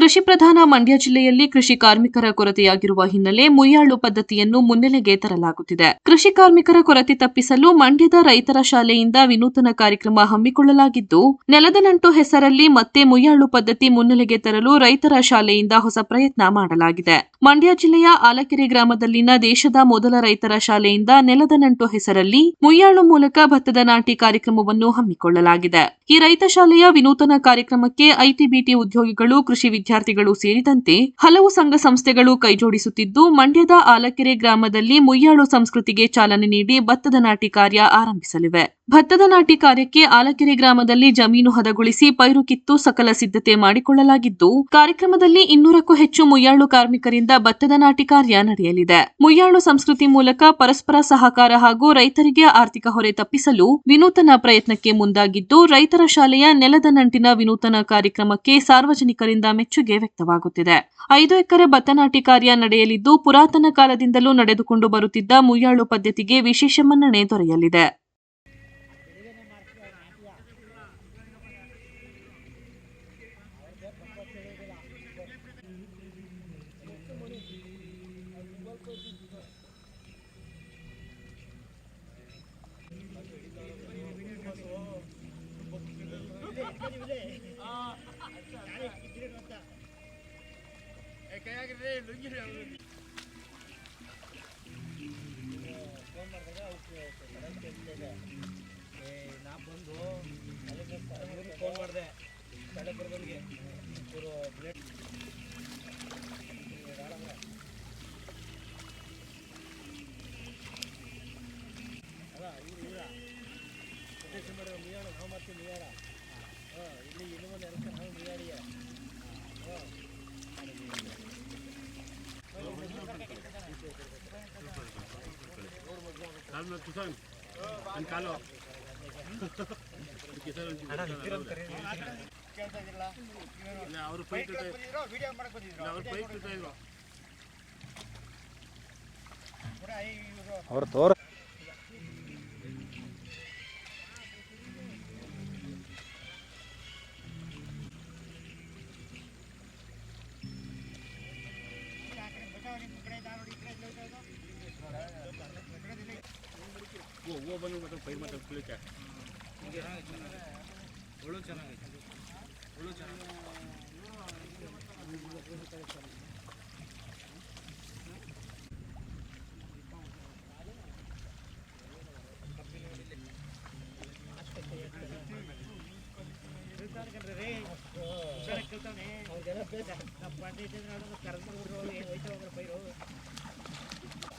ಕೃಷಿ ಪ್ರಧಾನ ಮಂಡ್ಯ ಜಿಲ್ಲೆಯಲ್ಲಿ ಕೃಷಿ ಕಾರ್ಮಿಕರ ಕೊರತೆಯಾಗಿರುವ ಹಿನ್ನೆಲೆ ಮುಯ್ಯಾಳು ಪದ್ಧತಿಯನ್ನು ಮುನ್ನೆಲೆಗೆ ತರಲಾಗುತ್ತಿದೆ. ಕೃಷಿ ಕಾರ್ಮಿಕರ ಕೊರತೆ ತಪ್ಪಿಸಲು ಮಂಡ್ಯದ ರೈತರ ಶಾಲೆಯಿಂದ ವಿನೂತನ ಕಾರ್ಯಕ್ರಮ ಹಮ್ಮಿಕೊಳ್ಳಲಾಗಿದ್ದು, ನೆಲದ ನಂಟು ಹೆಸರಲ್ಲಿ ಮತ್ತೆ ಮುಯ್ಯಾಳು ಪದ್ಧತಿ ಮುನ್ನೆಲೆಗೆ ತರಲು ರೈತರ ಶಾಲೆಯಿಂದ ಹೊಸ ಪ್ರಯತ್ನ ಮಾಡಲಾಗಿದೆ. ಮಂಡ್ಯ ಜಿಲ್ಲೆಯ ಆಲಕೆರೆ ಗ್ರಾಮದಲ್ಲಿನ ದೇಶದ ಮೊದಲ ರೈತರ ಶಾಲೆಯಿಂದ ನೆಲದ ನಂಟು ಹೆಸರಲ್ಲಿ ಮುಯ್ಯಾಳು ಮೂಲಕ ಭತ್ತದ ನಾಟಿ ಕಾರ್ಯಕ್ರಮವನ್ನು ಹಮ್ಮಿಕೊಳ್ಳಲಾಗಿದೆ. ಈ ರೈತ ಶಾಲೆಯ ವಿನೂತನ ಕಾರ್ಯಕ್ರಮಕ್ಕೆ ಐಟಿ-ಬಿಟಿ ಉದ್ಯೋಗಿಗಳು, ಕೃಷಿ ವಿದ್ಯಾರ್ಥಿಗಳು ಸೇರಿದಂತೆ ಹಲವು ಸಂಘ ಸಂಸ್ಥೆಗಳು ಕೈಜೋಡಿಸುತ್ತಿದ್ದು, ಮಂಡ್ಯದ ಆಲಕೆರೆ ಗ್ರಾಮದಲ್ಲಿ ಮುಯ್ಯಾಳು ಸಂಸ್ಕೃತಿಗೆ ಚಾಲನೆ ನೀಡಿ ಭತ್ತದ ನಾಟಿ ಕಾರ್ಯ ಆರಂಭಿಸಲಿವೆ. ಭತ್ತದ ನಾಟಿ ಕಾರ್ಯಕ್ಕೆ ಆಲಕೆರೆ ಗ್ರಾಮದಲ್ಲಿ ಜಮೀನು ಹದಗೊಳಿಸಿ ಪೈರು ಕಿತ್ತು ಸಕಲ ಸಿದ್ಧತೆ ಮಾಡಿಕೊಳ್ಳಲಾಗಿದ್ದು, ಕಾರ್ಯಕ್ರಮದಲ್ಲಿ 200ಕ್ಕೂ ಹೆಚ್ಚು ಮುಯ್ಯಾಳು ಕಾರ್ಮಿಕರಿಂದ ಭತ್ತದ ನಾಟಿ ಕಾರ್ಯ ನಡೆಯಲಿದೆ. ಮುಯ್ಯಾಳು ಸಂಸ್ಕೃತಿ ಮೂಲಕ ಪರಸ್ಪರ ಸಹಕಾರ ಹಾಗೂ ರೈತರಿಗೆ ಆರ್ಥಿಕ ಹೊರೆ ತಪ್ಪಿಸಲು ವಿನೂತನ ಪ್ರಯತ್ನಕ್ಕೆ ಮುಂದಾಗಿದ್ದು, ರೈತರ ಶಾಲೆಯ ನೆಲದ ನಂಟಿನ ವಿನೂತನ ಕಾರ್ಯಕ್ರಮಕ್ಕೆ ಸಾರ್ವಜನಿಕರಿಂದ ಮೆಚ್ಚುಗೆ ವ್ಯಕ್ತವಾಗುತ್ತಿದೆ. 5 ಎಕರೆ ಭತ್ತ ನಾಟಿ ಕಾರ್ಯ ನಡೆಯಲಿದ್ದು, ಪುರಾತನ ಕಾಲದಿಂದಲೂ ನಡೆದುಕೊಂಡು ಬರುತ್ತಿದ್ದ ಮುಯ್ಯಾಳು ಪದ್ಧತಿಗೆ ವಿಶೇಷ ಮನ್ನಣೆ ದೊರೆಯಲಿದೆ. ಅವರು ತೋರ ಬಂದು ಮತ್ತೆ ಪೈರ್ ಮಾತ್ರ ಕುಳಿಕೆ ಒಳ್ಳೆ ಚೆನ್ನಾಗೈತೆ ಒಳ್ಳೆ ಚೆನ್ನಾಗಿ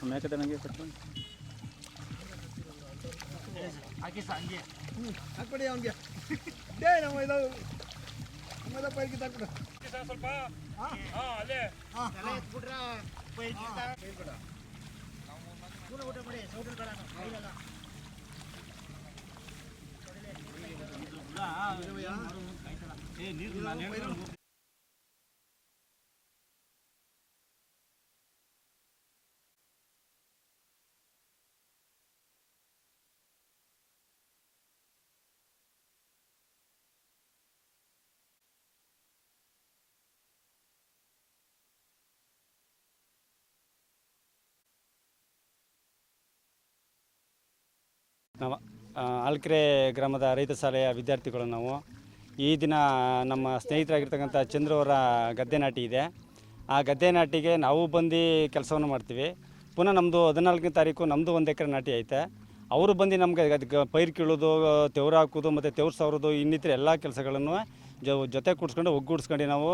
ಮೇಕತೆ ನನಗೆ ಕಟ್ಕೊಂಡು ಹಾಕಿ ಹಂಗೆ ಹಾಕ್ಬಿಡಿ ಅವನಿಗೆ ಡೇ ನಮ್ಮ ಇದು ನಮ್ಮದ ಪೈಕಿ ಹಾಕ್ಬಿಡು ಸ್ವಲ್ಪ ಅಲ್ಲೇ ಎತ್ಬಿಟ್ರೆ ಪೈಕಿ ಬಿಡ ಊಟ ಮಾಡಿ ಸೌಟರ್ಗಳ ಕೈಲಲ್ಲ ನೀರು ನಾನು ನಾವು ಆಲಕೆರೆ ಗ್ರಾಮದ ರೈತ ಶಾಲೆಯ ವಿದ್ಯಾರ್ಥಿಗಳು. ನಾವು ಈ ದಿನ ನಮ್ಮ ಸ್ನೇಹಿತರಾಗಿರ್ತಕ್ಕಂಥ ಚಂದ್ರವರ ಗದ್ದೆ ನಾಟಿ ಇದೆ. ಆ ಗದ್ದೆ ನಾಟಿಗೆ ನಾವು ಬಂದು ಕೆಲಸವನ್ನು ಮಾಡ್ತೀವಿ. ಪುನಃ ನಮ್ಮದು 14ನೇ ತಾರೀಕು ನಮ್ಮದು 1 ಎಕರೆ ನಾಟಿ ಐತೆ. ಅವರು ಬಂದು ನಮಗೆ ಪೈರು ಕೀಳೋದು, ತೆವ್ರು ಹಾಕೋದು ಮತ್ತು ತೆವ್ರು ಸಾವಿರೋದು ಇನ್ನಿತರ ಎಲ್ಲ ಕೆಲಸಗಳನ್ನು ಜೊತೆ ಕೂಡಿಸ್ಕೊಂಡು ಒಗ್ಗೂಡಿಸ್ಕೊಂಡು ನಾವು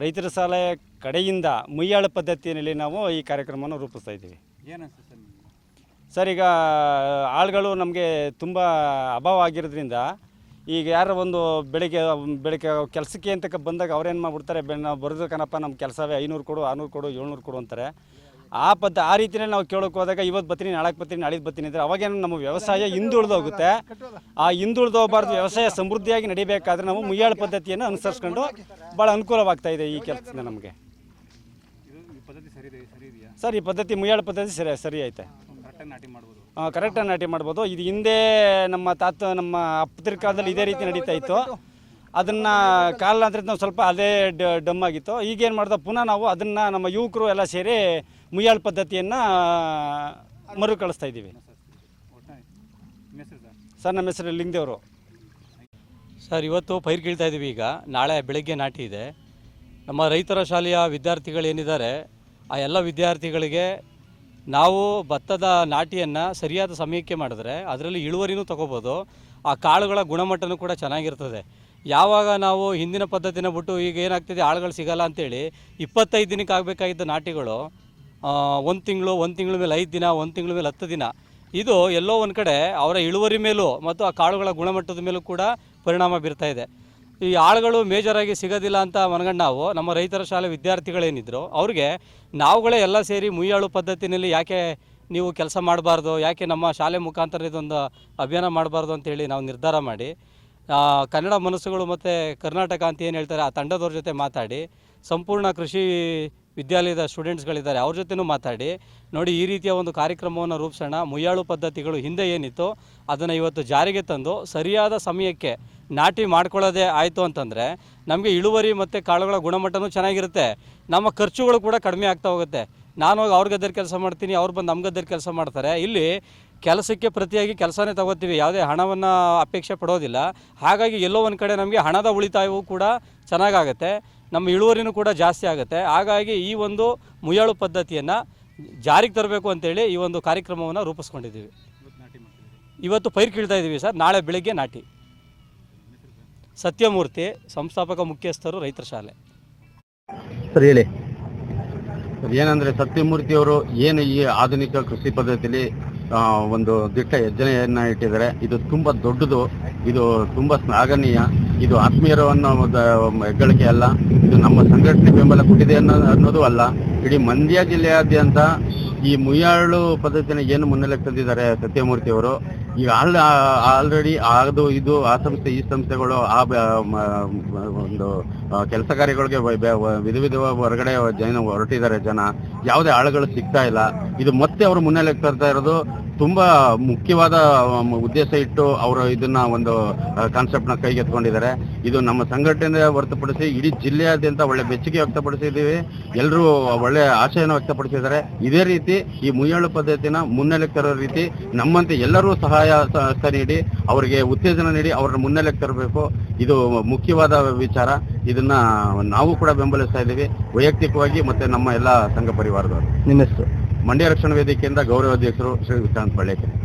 ರೈತರ ಶಾಲೆ ಕಡೆಯಿಂದ ಮುಯ್ಯಾಳು ಪದ್ಧತಿಯಲ್ಲಿ ನಾವು ಈ ಕಾರ್ಯಕ್ರಮವನ್ನು ರೂಪಿಸ್ತಾ ಇದ್ದೀವಿ. ಏನನ್ಸುತ್ತೆ ಸರ್, ಈಗ ಆಳುಗಳು ನಮಗೆ ತುಂಬ ಅಭಾವ ಆಗಿರೋದ್ರಿಂದ ಈಗ ಯಾರೋ ಒಂದು ಬೆಳಿಗ್ಗೆ ಕೆಲಸಕ್ಕೆ ಅಂತ ಬಂದಾಗ ಅವ್ರೇನು ಮಾಡಿಬಿಡ್ತಾರೆ, ನಾವು ಬರೋದು ಕಣಪ್ಪ ನಮ್ಮ ಕೆಲಸವೇ 500 ಕೊಡು, 600 ಕೊಡು, 700 ಕೊಡು ಅಂತಾರೆ. ಆ ರೀತಿಯಲ್ಲಿ ನಾವು ಕೇಳೋಕೆ ಹೋದಾಗ ಇವತ್ತು ಬರ್ತೀನಿ, ನಾಳೆಗೆ ಬರ್ತೀನಿ, ನಾಳಿದ್ದು ಬರ್ತೀನಿ ಅಂದರೆ ಅವಾಗೇನು ನಮ್ಮ ವ್ಯವಸಾಯ ಹಿಂದುಳಿದೋಗುತ್ತೆ. ಆ ಹಿಂದುಳಿದೋಗಬಾರ್ದು, ವ್ಯವಸಾಯ ಸಮೃದ್ಧಿಯಾಗಿ ನಡಿಬೇಕಾದ್ರೆ ನಾವು ಮುಯ್ಯಾಳು ಪದ್ಧತಿಯನ್ನು ಅನುಸರಿಸ್ಕೊಂಡು ಭಾಳ ಅನುಕೂಲವಾಗ್ತಾಯಿದೆ ಈ ಕೆಲಸದಿಂದ ನಮಗೆ. ಸರ್, ಈ ಪದ್ಧತಿ ಮುಯ್ಯಾಳು ಪದ್ಧತಿ ಸರಿ ಐತೆ. ಕರೆಕ್ಟಾಗಿ ನಾಟಿ ಮಾಡ್ಬೋದು. ಇದು ಹಿಂದೆ ನಮ್ಮ ಅಪ್ಪನ ಕಾಲದಲ್ಲಿ ಇದೇ ರೀತಿ ನಡೀತಾ ಇತ್ತು. ಅದನ್ನು ಕಾಲಾಂತರದಿಂದ ನಾವು ಸ್ವಲ್ಪ ಅದೇ ಡಮ್ ಆಗಿತ್ತು. ಈಗೇನು ಮಾಡ್ದೆ ಪುನಃ ನಾವು ಅದನ್ನು ನಮ್ಮ ಯುವಕರು ಎಲ್ಲ ಸೇರಿ ಮುಯ್ಯಾಳು ಪದ್ಧತಿಯನ್ನು ಮರುಕಳಿಸ್ತಾ ಇದ್ದೀವಿ. ಸರ್ ನಮ್ಮ ಹೆಸರು ಲಿಂಗದೇವರು. ಸರ್ ಇವತ್ತು ಪೈರು ಕೀಳ್ತಾ ಇದ್ದೀವಿ. ಈಗ ನಾಳೆ ಬೆಳಗ್ಗೆ ನಾಟಿ ಇದೆ. ನಮ್ಮ ರೈತರ ಶಾಲೆಯ ವಿದ್ಯಾರ್ಥಿಗಳೇನಿದ್ದಾರೆ ಆ ಎಲ್ಲ ವಿದ್ಯಾರ್ಥಿಗಳಿಗೆ ನಾವು ಭತ್ತದ ನಾಟಿಯನ್ನು ಸರಿಯಾದ ಸಮಯಕ್ಕೆ ಮಾಡಿದ್ರೆ ಅದರಲ್ಲಿ ಇಳುವರಿನೂ ತೊಗೋಬೋದು, ಆ ಕಾಳುಗಳ ಗುಣಮಟ್ಟನೂ ಕೂಡ ಚೆನ್ನಾಗಿರ್ತದೆ. ಯಾವಾಗ ನಾವು ಹಿಂದಿನ ಪದ್ಧತಿನ ಬಿಟ್ಟು ಈಗ ಏನಾಗ್ತಿದೆ ಆಳುಗಳು ಸಿಗಲ್ಲ ಅಂಥೇಳಿ 25 ದಿನಕ್ಕೆ ಆಗಬೇಕಾಗಿದ್ದ ನಾಟಿಗಳು 1 ತಿಂಗಳು ಮೇಲೆ 5 ದಿನ, 1 ತಿಂಗಳ ಮೇಲೆ 10 ದಿನ, ಇದು ಎಲ್ಲೋ ಒಂದು ಕಡೆ ಅವರ ಇಳುವರಿ ಮೇಲೂ ಮತ್ತು ಆ ಕಾಳುಗಳ ಗುಣಮಟ್ಟದ ಮೇಲೂ ಕೂಡ ಪರಿಣಾಮ ಬೀರ್ತಾ ಇದೆ. ಈ ಆಳುಗಳು ಮೇಜರಾಗಿ ಸಿಗೋದಿಲ್ಲ ಅಂತ ಮನಗಂಡು ನಾವು ನಮ್ಮ ರೈತರ ಶಾಲೆ ವಿದ್ಯಾರ್ಥಿಗಳೇನಿದ್ರು ಅವ್ರಿಗೆ ನಾವುಗಳೇ ಎಲ್ಲ ಸೇರಿ ಮುಯ್ಯಾಳು ಪದ್ಧತಿನಲ್ಲಿ ಯಾಕೆ ನೀವು ಕೆಲಸ ಮಾಡಬಾರ್ದು, ಯಾಕೆ ನಮ್ಮ ಶಾಲೆ ಮುಖಾಂತರ ಇದೊಂದು ಅಭಿಯಾನ ಮಾಡಬಾರ್ದು ಅಂತೇಳಿ ನಾವು ನಿರ್ಧಾರ ಮಾಡಿ ಕನ್ನಡ ಮನಸ್ಸುಗಳು ಮತ್ತು ಕರ್ನಾಟಕ ಅಂತ ಏನು ಹೇಳ್ತಾರೆ ಆ ತಂಡದವ್ರ ಜೊತೆ ಮಾತಾಡಿ ಸಂಪೂರ್ಣ ಕೃಷಿ ವಿದ್ಯಾಲಯದ ಸ್ಟೂಡೆಂಟ್ಸ್ಗಳಿದ್ದಾರೆ ಅವ್ರ ಜೊತೆನೂ ಮಾತಾಡಿ ನೋಡಿ ಈ ರೀತಿಯ ಒಂದು ಕಾರ್ಯಕ್ರಮವನ್ನು ರೂಪಿಸೋಣ. ಮುಯ್ಯಾಳು ಪದ್ಧತಿಗಳು ಹಿಂದೆ ಏನಿತ್ತು ಅದನ್ನು ಇವತ್ತು ಜಾರಿಗೆ ತಂದು ಸರಿಯಾದ ಸಮಯಕ್ಕೆ ನಾಟಿ ಮಾಡ್ಕೊಳ್ಳೋದೇ ಆಯಿತು ಅಂತಂದರೆ ನಮಗೆ ಇಳುವರಿ ಮತ್ತು ಕಾಳುಗಳ ಗುಣಮಟ್ಟನೂ ಚೆನ್ನಾಗಿರುತ್ತೆ, ನಮ್ಮ ಖರ್ಚುಗಳು ಕೂಡ ಕಡಿಮೆ ಆಗ್ತಾ ಹೋಗುತ್ತೆ. ನಾನು ಹೋಗಿ ಅವ್ರ ಗದ್ದೆಯಲ್ಲಿ ಕೆಲಸ ಮಾಡ್ತೀನಿ, ಅವ್ರು ಬಂದು ನಮ್ಮ ಗದ್ದೆಯಲ್ಲಿ ಕೆಲಸ ಮಾಡ್ತಾರೆ. ಇಲ್ಲಿ ಕೆಲಸಕ್ಕೆ ಪ್ರತಿಯಾಗಿ ಕೆಲಸನೇ ತಗೋತೀವಿ, ಯಾವುದೇ ಹಣವನ್ನು ಅಪೇಕ್ಷೆ ಪಡೋದಿಲ್ಲ. ಹಾಗಾಗಿ ಎಲ್ಲೋ ಒಂದು ಕಡೆ ನಮಗೆ ಹಣದ ಉಳಿತಾಯವೂ ಕೂಡ ಚೆನ್ನಾಗಾಗುತ್ತೆ, ನಮ್ಮ ಇಳುವರಿನೂ ಕೂಡ ಜಾಸ್ತಿ ಆಗುತ್ತೆ. ಹಾಗಾಗಿ ಈ ಒಂದು ಮುಯ್ಯಾಳು ಪದ್ಧತಿಯನ್ನು ಜಾರಿಗೆ ತರಬೇಕು ಅಂತೇಳಿ ಈ ಒಂದು ಕಾರ್ಯಕ್ರಮವನ್ನು ರೂಪಿಸ್ಕೊಂಡಿದ್ದೀವಿ. ಇವತ್ತು ಪೈರು ಕೀಳ್ತಾ ಇದ್ದೀವಿ ಸರ್, ನಾಳೆ ಬೆಳಗ್ಗೆ ನಾಟಿ. ಸತ್ಯಮೂರ್ತಿ, ಸಂಸ್ಥಾಪಕ ಮುಖ್ಯಸ್ಥರು, ರೈತರ ಶಾಲೆ. ಸರ್ ಹೇಳಿ. ಏನಂದರೆ ಸತ್ಯಮೂರ್ತಿಯವರು ಏನು ಈ ಆಧುನಿಕ ಕೃಷಿ ಪದ್ಧತಿಯಲ್ಲಿ ಒಂದು ದಿಟ್ಟ ಹೆಜ್ಜೆಯನ್ನು ಇಟ್ಟಿದ್ದಾರೆ. ಇದು ತುಂಬ ದೊಡ್ಡದು, ಇದು ತುಂಬ ಶ್ಲಾಘನೀಯ. ಇದು ಆತ್ಮೀಯರವನ್ನು ಹೆಗ್ಗಳಿಕೆ ಅಲ್ಲ, ಇದು ನಮ್ಮ ಸಂಘಟನೆ ಬೆಂಬಲ ಕೊಟ್ಟಿದೆ ಅನ್ನೋದು ಅಲ್ಲ. ಇಡೀ ಮಂಡ್ಯ ಜಿಲ್ಲೆಯಾದ್ಯಂತ ಈ ಮುಯ್ಯಾಳು ಪದ್ಧತಿನ ಏನು ಮುನ್ನೆಲೆಗೆ ತಂದಿದ್ದಾರೆ ಸತ್ಯಮೂರ್ತಿಯವರು. ಈಗ ಆಲ್ರೆಡಿ ಅದು ಇದು ಆ ಸಂಸ್ಥೆ ಈ ಸಂಸ್ಥೆಗಳು ಆ ಒಂದು ಕೆಲಸ ಕಾರ್ಯಗಳಿಗೆ ವಿಧ ಹೊರಗಡೆ ಹೊರಟಿದ್ದಾರೆ ಜನ, ಯಾವುದೇ ಆಳುಗಳು ಸಿಗ್ತಾ ಇಲ್ಲ. ಇದು ಮತ್ತೆ ಅವರು ಮುನ್ನೆಲೆಗೆ ತರ್ತಾ ಇರೋದು ತುಂಬಾ ಮುಖ್ಯವಾದ ಉದ್ದೇಶ ಇಟ್ಟು ಅವರು ಇದನ್ನ ಒಂದು ಕಾನ್ಸೆಪ್ಟ್ನ ಕೈಗೆತ್ಕೊಂಡಿದ್ದಾರೆ. ಇದು ನಮ್ಮ ಸಂಘಟನೆ ಹೊರತುಪಡಿಸಿ ಇಡೀ ಜಿಲ್ಲೆಯಾದ್ಯಂತ ಒಳ್ಳೆ ಬೆಚ್ಚಗೆ ವ್ಯಕ್ತಪಡಿಸಿದ್ದೀವಿ, ಎಲ್ಲರೂ ಒಳ್ಳೆ ಆಶಯನ ವ್ಯಕ್ತಪಡಿಸಿದ್ದಾರೆ. ಇದೇ ರೀತಿ ಈ ಮುಯ್ಯಾಳು ಪದ್ಧತಿನ ಮುನ್ನೆಲೆಗೆ ತರೋ ರೀತಿ ನಮ್ಮಂತೆ ಎಲ್ಲರೂ ಸಹಾಯ ನೀಡಿ ಅವರಿಗೆ ಉತ್ತೇಜನ ನೀಡಿ ಅವ್ರನ್ನ ಮುನ್ನೆಲೆಗೆ ತರಬೇಕು. ಇದು ಮುಖ್ಯವಾದ ವಿಚಾರ. ಇದನ್ನ ನಾವು ಕೂಡ ಬೆಂಬಲಿಸ್ತಾ ಇದ್ದೀವಿ ವೈಯಕ್ತಿಕವಾಗಿ ಮತ್ತೆ ನಮ್ಮ ಎಲ್ಲ ಸಂಘ ಪರಿವಾರದವರು. ನಿಮ್ಮ ಹೆಸರು? ಮಂಡ್ಯ ರಕ್ಷಣಾ ವೇದಿಕೆಯಿಂದ ಗೌರವಾಧ್ಯಕ್ಷರು ಶ್ರೀ ವಿಕ್ರಾಂತ್ ಬಳ್ಳೇಕೆರೆ.